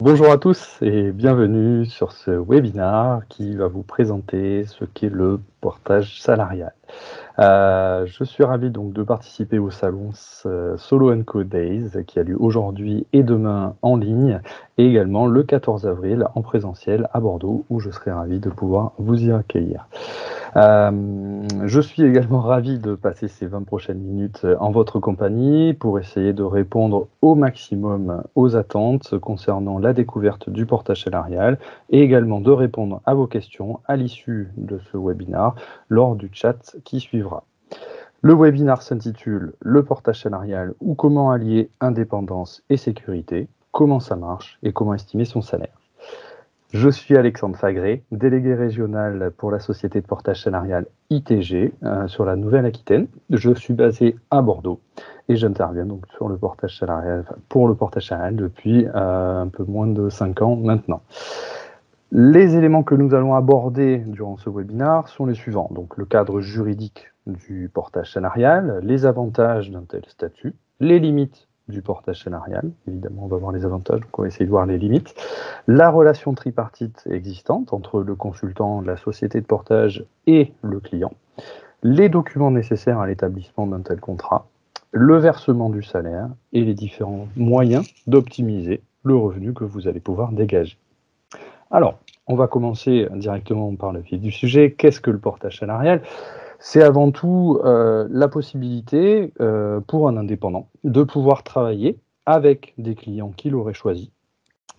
Bonjour à tous et bienvenue sur ce webinaire qui va vous présenter ce qu'est le portage salarial. Je suis ravi donc de participer au salon Solo Co Days qui a lieu aujourd'hui et demain en ligne et également le 14 avril en présentiel à Bordeaux où je serai ravi de pouvoir vous y accueillir. Je suis également ravi de passer ces 20 prochaines minutes en votre compagnie pour essayer de répondre au maximum aux attentes concernant la découverte du portage salarial et également de répondre à vos questions à l'issue de ce webinaire lors du chat qui suivra. Le webinaire s'intitule « Le portage salarial ou comment allier indépendance et sécurité, comment ça marche et comment estimer son salaire ». Je suis Alexandre Fagré, délégué régional pour la société de portage salarial ITG sur la Nouvelle-Aquitaine. Je suis basé à Bordeaux et j'interviens donc sur le portage salarial, pour le portage salarial depuis un peu moins de 5 ans maintenant. Les éléments que nous allons aborder durant ce webinaire sont les suivants. Donc le cadre juridique du portage salarial, les avantages d'un tel statut, les limites du portage salarial, évidemment on va voir les avantages, donc on va essayer de voir les limites, la relation tripartite existante entre le consultant, la société de portage et le client, les documents nécessaires à l'établissement d'un tel contrat, le versement du salaire et les différents moyens d'optimiser le revenu que vous allez pouvoir dégager. Alors, on va commencer directement par le vif du sujet. Qu'est-ce que le portage salarial ? C'est avant tout la possibilité pour un indépendant de pouvoir travailler avec des clients qu'il aurait choisis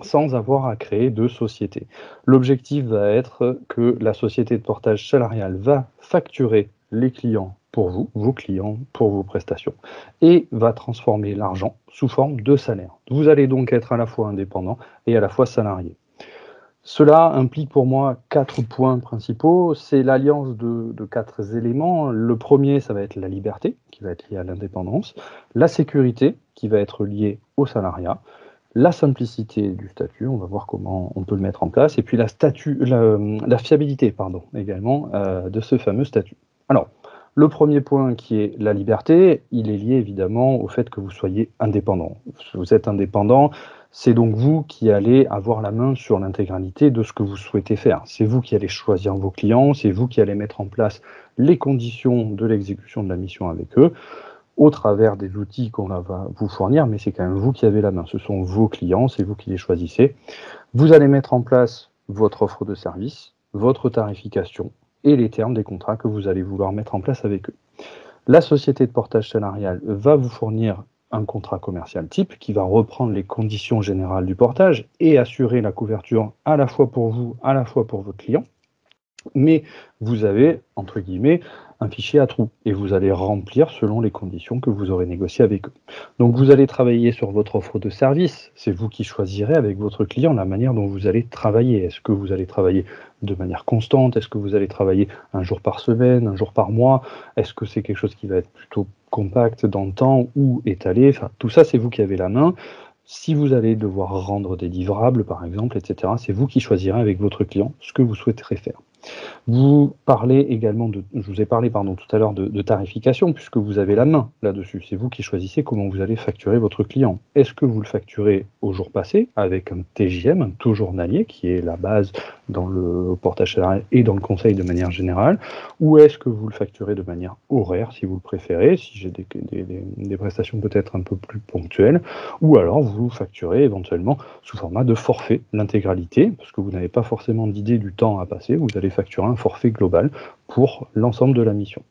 sans avoir à créer de société. L'objectif va être que la société de portage salarial va facturer les clients pour vous, vos clients pour vos prestations, et va transformer l'argent sous forme de salaire. Vous allez donc être à la fois indépendant et à la fois salarié. Cela implique pour moi 4 points principaux. C'est l'alliance de 4 éléments. Le premier, ça va être la liberté, qui va être liée à l'indépendance, la sécurité, qui va être liée au salariat, la simplicité du statut, on va voir comment on peut le mettre en place, et puis la fiabilité, également, de ce fameux statut. Alors, le premier point qui est la liberté, il est lié évidemment au fait que vous soyez indépendant. Vous êtes indépendant, c'est donc vous qui allez avoir la main sur l'intégralité de ce que vous souhaitez faire. C'est vous qui allez choisir vos clients, c'est vous qui allez mettre en place les conditions de l'exécution de la mission avec eux, au travers des outils qu'on va vous fournir, mais c'est quand même vous qui avez la main. Ce sont vos clients, c'est vous qui les choisissez. Vous allez mettre en place votre offre de service, votre tarification et les termes des contrats que vous allez vouloir mettre en place avec eux. La société de portage salarial va vous fournir un contrat commercial type qui va reprendre les conditions générales du portage et assurer la couverture à la fois pour vous, à la fois pour votre client. Mais vous avez, entre guillemets, un fichier à trous et vous allez remplir selon les conditions que vous aurez négociées avec eux. Donc vous allez travailler sur votre offre de service. C'est vous qui choisirez avec votre client la manière dont vous allez travailler. Est-ce que vous allez travailler de manière constante? Est-ce que vous allez travailler un jour par semaine, un jour par mois? Est-ce que c'est quelque chose qui va être plutôt compact dans le temps ou étalé? Enfin, tout ça, c'est vous qui avez la main. Si vous allez devoir rendre des livrables, par exemple, etc., c'est vous qui choisirez avec votre client ce que vous souhaiterez faire. Vous parlez également je vous ai parlé tout à l'heure de tarification, puisque vous avez la main là-dessus. C'est vous qui choisissez comment vous allez facturer votre client. Est-ce que vous le facturez au jour passé avec un TJM, un taux journalier, qui est la base dans le portage salarial et dans le conseil de manière générale, ou est-ce que vous le facturez de manière horaire, si vous le préférez, si j'ai des prestations peut-être un peu plus ponctuelles, ou alors vous facturez éventuellement sous format de forfait l'intégralité, parce que vous n'avez pas forcément d'idée du temps à passer, vous allez facturer un forfait global pour l'ensemble de la mission.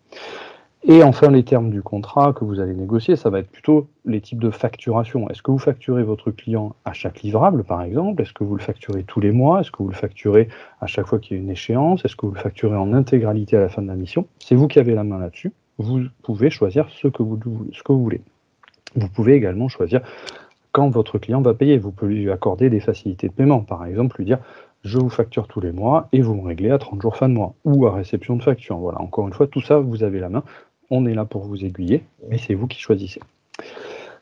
Et enfin, les termes du contrat que vous allez négocier, ça va être plutôt les types de facturation. Est-ce que vous facturez votre client à chaque livrable, par exemple? Est-ce que vous le facturez tous les mois? Est-ce que vous le facturez à chaque fois qu'il y a une échéance? Est-ce que vous le facturez en intégralité à la fin de la mission? C'est vous qui avez la main là-dessus. Vous pouvez choisir ce que vous voulez. Vous pouvez également choisir quand votre client va payer. Vous pouvez lui accorder des facilités de paiement. Par exemple, lui dire « je vous facture tous les mois et vous me réglez à 30 jours fin de mois » ou à réception de facture. Voilà, encore une fois, tout ça, vous avez la main. On est là pour vous aiguiller, mais c'est vous qui choisissez.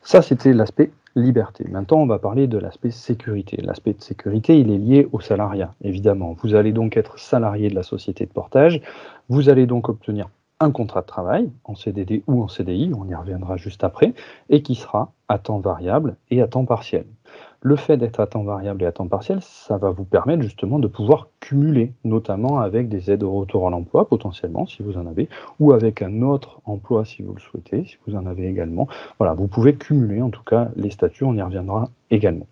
Ça, c'était l'aspect liberté. Maintenant, on va parler de l'aspect sécurité. L'aspect de sécurité, il est lié au salariat, évidemment. Vous allez donc être salarié de la société de portage. Vous allez donc obtenir un contrat de travail, en CDD ou en CDI, on y reviendra juste après, et qui sera à temps variable et à temps partiel. Le fait d'être à temps variable et à temps partiel, ça va vous permettre justement de pouvoir cumuler, notamment avec des aides au retour à l'emploi potentiellement, si vous en avez, ou avec un autre emploi si vous le souhaitez, si vous en avez également. Voilà, vous pouvez cumuler en tout cas les statuts, on y reviendra également.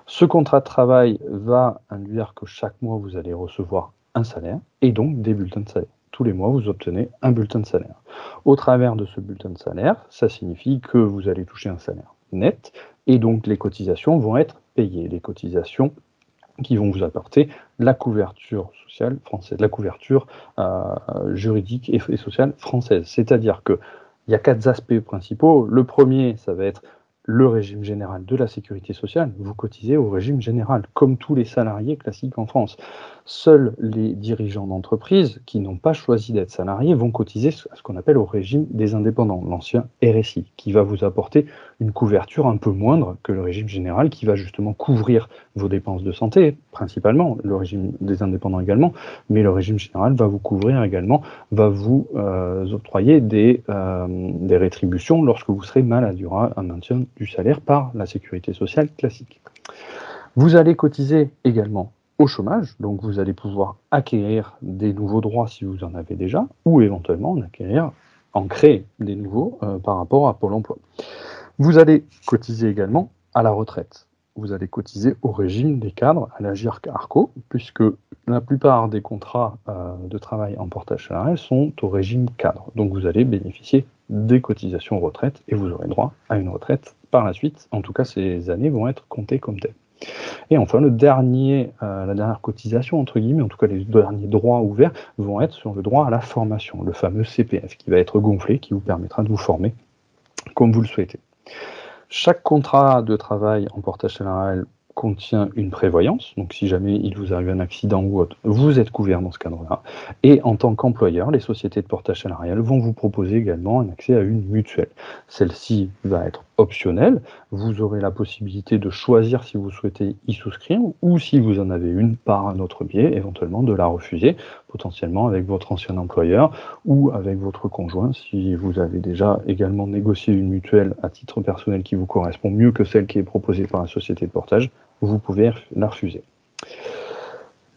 Ce contrat de travail va induire que chaque mois, vous allez recevoir un salaire et donc des bulletins de salaire. Tous les mois, vous obtenez un bulletin de salaire. Au travers de ce bulletin de salaire, ça signifie que vous allez toucher un salaire net et donc les cotisations vont être payées. Les cotisations qui vont vous apporter la couverture sociale française, la couverture juridique et sociale française. C'est-à-dire qu'il y a 4 aspects principaux. Le premier, ça va être le régime général de la sécurité sociale. Vous cotisez au régime général, comme tous les salariés classiques en France. Seuls les dirigeants d'entreprise qui n'ont pas choisi d'être salariés vont cotiser à ce qu'on appelle au régime des indépendants, l'ancien RSI, qui va vous apporter une couverture un peu moindre que le régime général, qui va justement couvrir vos dépenses de santé, principalement, le régime des indépendants également, mais le régime général va vous couvrir également, va vous octroyer des rétributions lorsque vous serez malade. Il y aura un maintien du salaire par la sécurité sociale classique. Vous allez cotiser également au chômage, donc vous allez pouvoir acquérir des nouveaux droits si vous en avez déjà, ou éventuellement en créer des nouveaux par rapport à Pôle emploi. Vous allez cotiser également à la retraite. Vous allez cotiser au régime des cadres, à la GIRC-ARCO, puisque la plupart des contrats de travail en portage salarial sont au régime cadre. Donc vous allez bénéficier des cotisations retraite et vous aurez droit à une retraite par la suite. En tout cas, ces années vont être comptées comme telles. Et enfin, la dernière cotisation, entre guillemets, en tout cas les derniers droits ouverts, vont être sur le droit à la formation, le fameux CPF, qui va être gonflé, qui vous permettra de vous former comme vous le souhaitez. Chaque contrat de travail en portage salarial contient une prévoyance, donc si jamais il vous arrive un accident ou autre, vous êtes couvert dans ce cadre-là. Et en tant qu'employeur, les sociétés de portage salarial vont vous proposer également un accès à une mutuelle. Celle-ci va être optionnelle, vous aurez la possibilité de choisir si vous souhaitez y souscrire ou si vous en avez une par un autre biais, éventuellement de la refuser, potentiellement avec votre ancien employeur ou avec votre conjoint si vous avez déjà également négocié une mutuelle à titre personnel qui vous correspond mieux que celle qui est proposée par la société de portage, vous pouvez la refuser.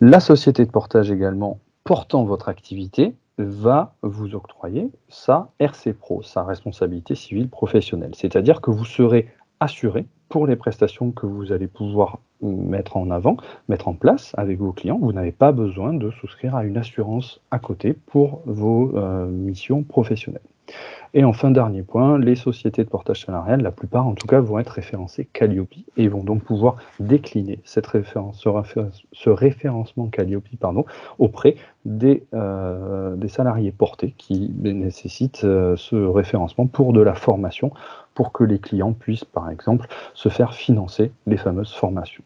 La société de portage également portant votre activité va vous octroyer sa RC Pro, sa responsabilité civile professionnelle. C'est-à-dire que vous serez assuré pour les prestations que vous allez pouvoir mettre en place avec vos clients. Vous n'avez pas besoin de souscrire à une assurance à côté pour vos missions professionnelles. Et enfin, dernier point, les sociétés de portage salarial, la plupart en tout cas, vont être référencées Calliope et vont donc pouvoir décliner ce référencement Calliope auprès des salariés portés qui nécessitent ce référencement pour de la formation, pour que les clients puissent, par exemple, se faire financer les fameuses formations.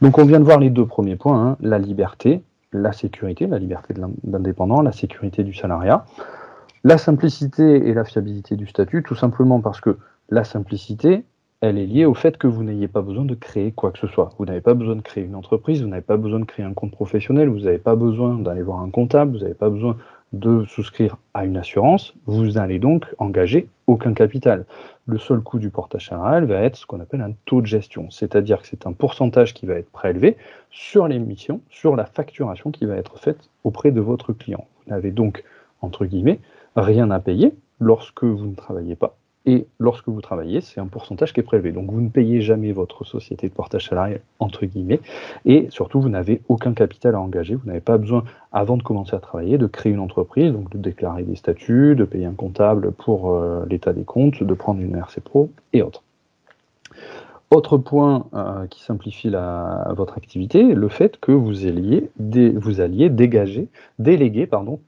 Donc on vient de voir les deux premiers points, la liberté, la sécurité, la liberté de l'indépendant, la sécurité du salariat. La simplicité et la fiabilité du statut, tout simplement parce que la simplicité, elle est liée au fait que vous n'ayez pas besoin de créer quoi que ce soit. Vous n'avez pas besoin de créer une entreprise, vous n'avez pas besoin de créer un compte professionnel, vous n'avez pas besoin d'aller voir un comptable, vous n'avez pas besoin de souscrire à une assurance, vous n'allez donc engager aucun capital. Le seul coût du portage salarial va être ce qu'on appelle un taux de gestion, c'est-à-dire que c'est un pourcentage qui va être prélevé sur l'émission, sur la facturation qui va être faite auprès de votre client. Vous n'avez donc, entre guillemets, rien à payer lorsque vous ne travaillez pas. Et lorsque vous travaillez, c'est un pourcentage qui est prélevé. Donc vous ne payez jamais votre société de portage salarial, entre guillemets, et surtout vous n'avez aucun capital à engager. Vous n'avez pas besoin, avant de commencer à travailler, de créer une entreprise, donc de déclarer des statuts, de payer un comptable pour l'état des comptes, de prendre une RC Pro et autres. Autre point qui simplifie votre activité, le fait que vous alliez déléguer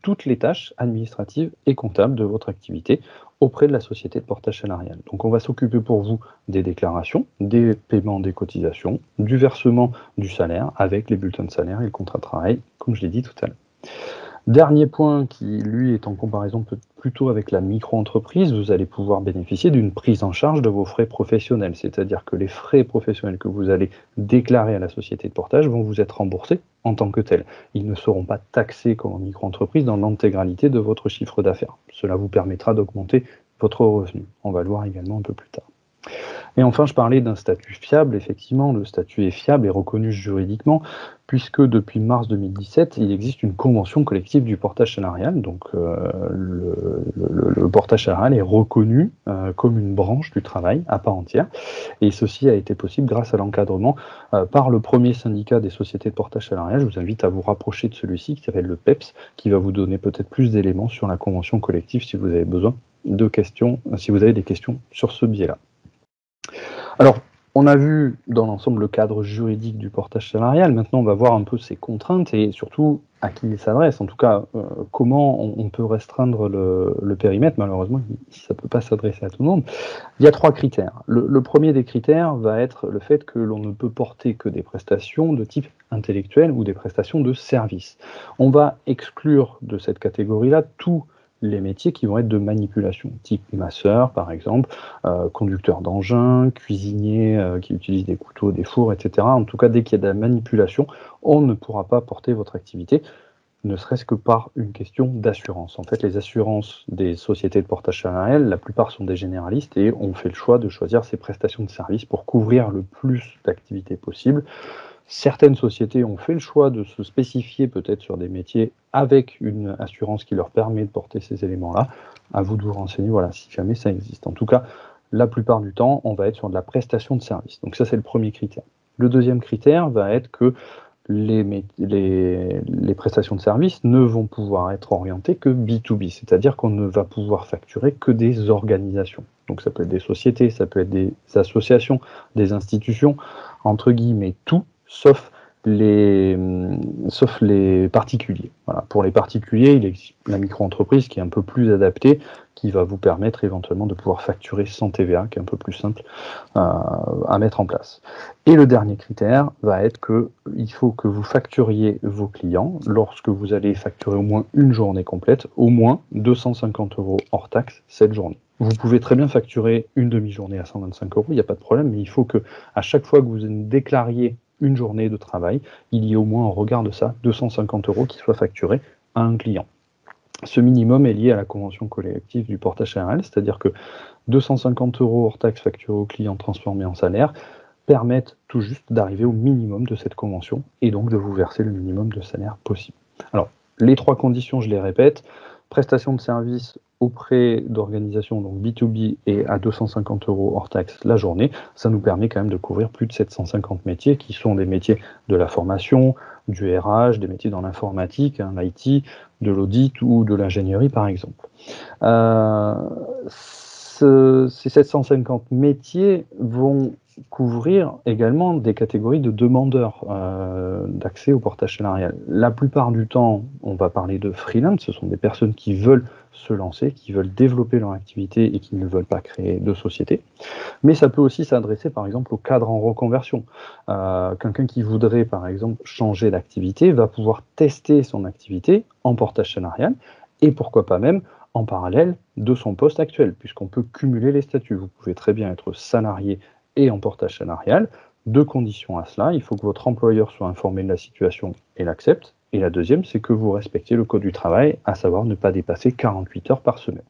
toutes les tâches administratives et comptables de votre activité auprès de la société de portage salarial. Donc on va s'occuper pour vous des déclarations, des paiements des cotisations, du versement du salaire avec les bulletins de salaire et le contrat de travail, comme je l'ai dit tout à l'heure. Dernier point qui, lui, est en comparaison plutôt avec la micro-entreprise, vous allez pouvoir bénéficier d'une prise en charge de vos frais professionnels. C'est-à-dire que les frais professionnels que vous allez déclarer à la société de portage vont vous être remboursés en tant que tels. Ils ne seront pas taxés comme en micro-entreprise dans l'intégralité de votre chiffre d'affaires. Cela vous permettra d'augmenter votre revenu. On va le voir également un peu plus tard. Et enfin, je parlais d'un statut fiable. Effectivement, le statut est fiable et reconnu juridiquement, puisque depuis mars 2017, il existe une convention collective du portage salarial. Donc, le portage salarial est reconnu comme une branche du travail à part entière. Et ceci a été possible grâce à l'encadrement par le premier syndicat des sociétés de portage salarial. Je vous invite à vous rapprocher de celui-ci qui s'appelle le PEPS, qui va vous donner peut-être plus d'éléments sur la convention collective si vous avez besoin de questions, si vous avez des questions sur ce biais-là. Alors, on a vu dans l'ensemble le cadre juridique du portage salarial. Maintenant, on va voir un peu ses contraintes et surtout à qui il s'adresse. En tout cas, comment on peut restreindre le périmètre. Malheureusement, ça ne peut pas s'adresser à tout le monde. Il y a 3 critères. Le premier des critères va être le fait que l'on ne peut porter que des prestations de type intellectuel ou des prestations de service. On va exclure de cette catégorie-là tous les métiers qui vont être de manipulation, type masseur par exemple, conducteur d'engin, cuisinier qui utilise des couteaux, des fours, etc. En tout cas, dès qu'il y a de la manipulation, on ne pourra pas porter votre activité, ne serait-ce que par une question d'assurance. En fait, les assurances des sociétés de portage salarial, la plupart sont des généralistes et on fait le choix de choisir ces prestations de services pour couvrir le plus d'activités possible. Certaines sociétés ont fait le choix de se spécifier peut-être sur des métiers avec une assurance qui leur permet de porter ces éléments-là. À vous de vous renseigner, voilà, si jamais ça existe. En tout cas, la plupart du temps, on va être sur de la prestation de service. Donc ça, c'est le premier critère. Le deuxième critère va être que les prestations de service ne vont pouvoir être orientées que B2B, c'est-à-dire qu'on ne va pouvoir facturer que des organisations. Donc ça peut être des sociétés, ça peut être des associations, des institutions, entre guillemets tout, sauf les particuliers. Voilà. Pour les particuliers, il existe la micro-entreprise qui est un peu plus adaptée, qui va vous permettre éventuellement de pouvoir facturer sans TVA, qui est un peu plus simple à mettre en place. Et le dernier critère va être qu'il faut que vous facturiez vos clients lorsque vous allez facturer au moins une journée complète, au moins 250 € hors taxe cette journée. Vous pouvez très bien facturer une demi-journée à 125 €, il n'y a pas de problème, mais il faut que à chaque fois que vous déclariez une journée de travail, il y ait au moins, au regard de ça, 250 € qui soient facturés à un client. Ce minimum est lié à la convention collective du portage salarial, c'est-à-dire que 250 € hors taxe facturés au client transformés en salaire permettent tout juste d'arriver au minimum de cette convention et donc de vous verser le minimum de salaire possible. Alors, les 3 conditions, je les répète, prestation de service auprès d'organisations, donc B2B et à 250 € hors taxe la journée, ça nous permet quand même de couvrir plus de 750 métiers qui sont des métiers de la formation, du RH, des métiers dans l'informatique, l'IT, de l'audit ou de l'ingénierie par exemple. Ces 750 métiers vont couvrir également des catégories de demandeurs d'accès au portage salarial. La plupart du temps, on va parler de freelance, ce sont des personnes qui veulent se lancer, qui veulent développer leur activité et qui ne veulent pas créer de société. Mais ça peut aussi s'adresser par exemple aux cadres en reconversion. Quelqu'un qui voudrait par exemple changer d'activité va pouvoir tester son activité en portage salarial et pourquoi pas même en parallèle de son poste actuel, puisqu'on peut cumuler les statuts. Vous pouvez très bien être salarié et en portage salarial. 2 conditions à cela, il faut que votre employeur soit informé de la situation et l'accepte. Et la deuxième, c'est que vous respectiez le code du travail, à savoir ne pas dépasser 48 heures par semaine.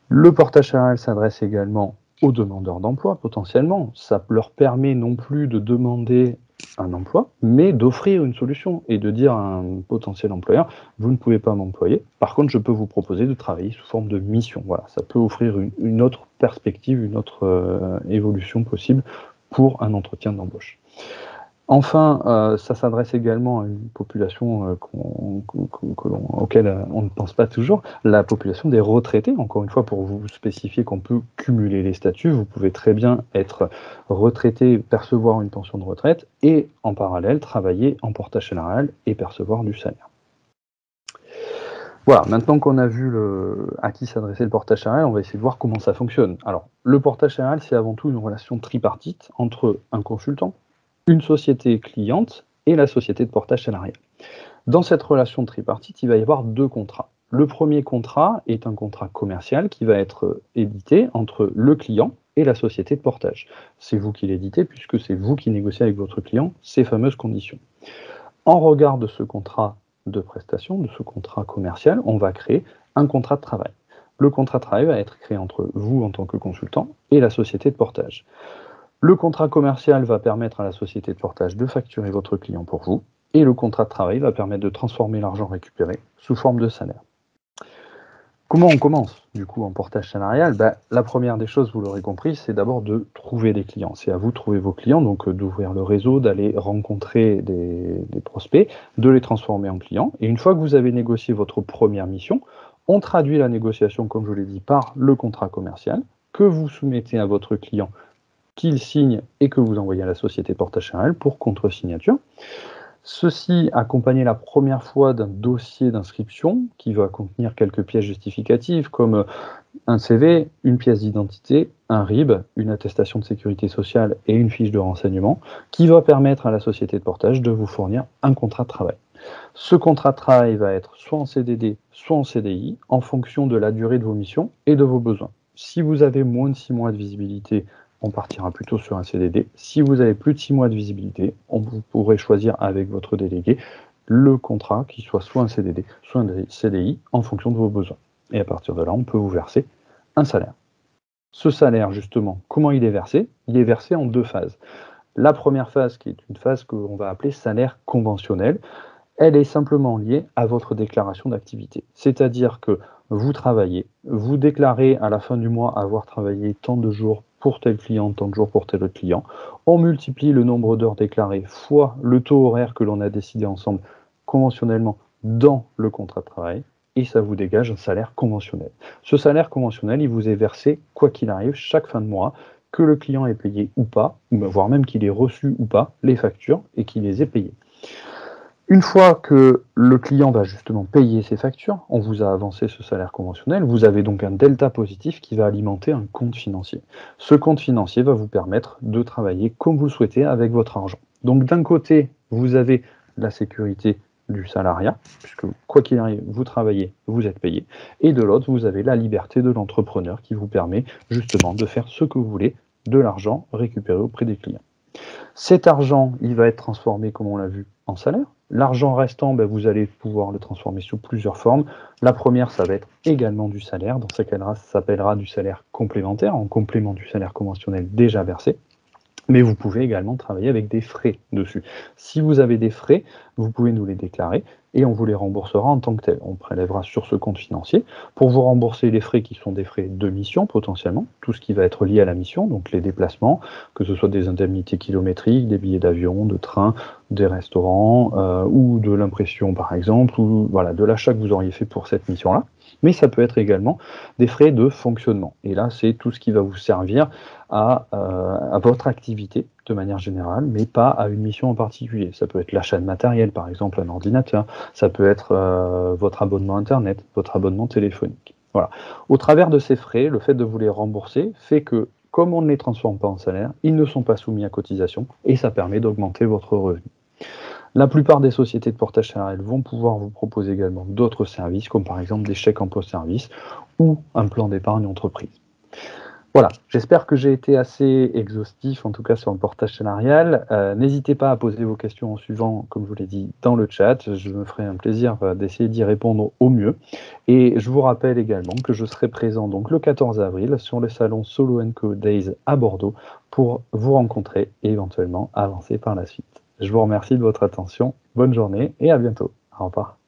Le portage salarial s'adresse également aux demandeurs d'emploi, potentiellement. Ça leur permet non plus de demander un emploi, mais d'offrir une solution et de dire à un potentiel employeur, vous ne pouvez pas m'employer, par contre je peux vous proposer de travailler sous forme de mission. Voilà, ça peut offrir une autre perspective, une autre évolution possible pour un entretien d'embauche. Enfin, ça s'adresse également à une population auquel on ne pense pas toujours, la population des retraités. Encore une fois, pour vous spécifier qu'on peut cumuler les statuts, vous pouvez très bien être retraité, percevoir une pension de retraite et en parallèle travailler en portage salarial et percevoir du salaire. Voilà, maintenant qu'on a vu à qui s'adressait le portage salarial, on va essayer de voir comment ça fonctionne. Alors, le portage salarial, c'est avant tout une relation tripartite entre un consultant, une société cliente et la société de portage salarial. Dans cette relation tripartite, il va y avoir 2 contrats. Le premier contrat est un contrat commercial qui va être édité entre le client et la société de portage. C'est vous qui l'éditez puisque c'est vous qui négociez avec votre client ces fameuses conditions. En regard de ce contrat de prestation, de ce contrat commercial, on va créer un contrat de travail. Le contrat de travail va être créé entre vous en tant que consultant et la société de portage. Le contrat commercial va permettre à la société de portage de facturer votre client pour vous, et le contrat de travail va permettre de transformer l'argent récupéré sous forme de salaire. Comment on commence du coup en portage salarial? La première des choses, vous l'aurez compris, c'est d'abord de trouver des clients. C'est à vous de trouver vos clients, donc d'ouvrir le réseau, d'aller rencontrer des prospects, de les transformer en clients. Et une fois que vous avez négocié votre première mission, on traduit la négociation, comme je vous l'ai dit, par le contrat commercial que vous soumettez à votre client, qu'il signe et que vous envoyez à la société portage salarial pour contre-signature. Ceci accompagné la première fois d'un dossier d'inscription qui va contenir quelques pièces justificatives comme un CV, une pièce d'identité, un RIB, une attestation de sécurité sociale et une fiche de renseignement qui va permettre à la société de portage de vous fournir un contrat de travail. Ce contrat de travail va être soit en CDD, soit en CDI en fonction de la durée de vos missions et de vos besoins. Si vous avez moins de 6 mois de visibilité, on partira plutôt sur un CDD. Si vous avez plus de 6 mois de visibilité, vous pourrez choisir avec votre délégué le contrat qui soit un CDD, soit un CDI en fonction de vos besoins. Et à partir de là, on peut vous verser un salaire. Ce salaire, justement, comment il est versé? Il est versé en 2 phases. La première phase, qui est une phase qu'on va appeler salaire conventionnel, elle est simplement liée à votre déclaration d'activité. C'est-à-dire que vous travaillez, vous déclarez à la fin du mois avoir travaillé tant de jours pour tel client, tant de jours pour tel autre client. On multiplie le nombre d'heures déclarées fois le taux horaire que l'on a décidé ensemble conventionnellement dans le contrat de travail et ça vous dégage un salaire conventionnel. Ce salaire conventionnel, il vous est versé quoi qu'il arrive chaque fin de mois, que le client ait payé ou pas, voire même qu'il ait reçu ou pas les factures et qu'il les ait payées. Une fois que le client va justement payer ses factures, on vous a avancé ce salaire conventionnel, vous avez donc un delta positif qui va alimenter un compte financier. Ce compte financier va vous permettre de travailler comme vous le souhaitez avec votre argent. Donc d'un côté, vous avez la sécurité du salariat, puisque quoi qu'il arrive, vous travaillez, vous êtes payé, et de l'autre, vous avez la liberté de l'entrepreneur qui vous permet justement de faire ce que vous voulez de l'argent récupéré auprès des clients. Cet argent, il va être transformé, comme on l'a vu, en salaire. L'argent restant, vous allez pouvoir le transformer sous plusieurs formes. La première, ça va être également du salaire. Dans ce cas-là, ça s'appellera du salaire complémentaire, en complément du salaire conventionnel déjà versé. Mais vous pouvez également travailler avec des frais dessus. Si vous avez des frais, vous pouvez nous les déclarer et on vous les remboursera en tant que tel. On prélèvera sur ce compte financier pour vous rembourser les frais qui sont des frais de mission potentiellement, tout ce qui va être lié à la mission, donc les déplacements, que ce soit des indemnités kilométriques, des billets d'avion, de train, des restaurants ou de l'impression par exemple, ou voilà, de l'achat que vous auriez fait pour cette mission-là. Mais ça peut être également des frais de fonctionnement. Et là, c'est tout ce qui va vous servir à votre activité de manière générale, mais pas à une mission en particulier. Ça peut être l'achat de matériel, par exemple un ordinateur, ça peut être votre abonnement Internet, votre abonnement téléphonique. Voilà. Au travers de ces frais, le fait de vous les rembourser fait que, comme on ne les transforme pas en salaire, ils ne sont pas soumis à cotisation et ça permet d'augmenter votre revenu. La plupart des sociétés de portage salarial vont pouvoir vous proposer également d'autres services, comme par exemple des chèques emploi-service ou un plan d'épargne entreprise. Voilà, j'espère que j'ai été assez exhaustif, en tout cas sur le portage salarial. N'hésitez pas à poser vos questions en suivant, comme je vous l'ai dit, dans le chat. Je me ferai un plaisir d'essayer d'y répondre au mieux. Et je vous rappelle également que je serai présent donc le 14 avril sur le salon Solo & Co Days à Bordeaux pour vous rencontrer et éventuellement avancer par la suite. Je vous remercie de votre attention, bonne journée et à bientôt. Au revoir.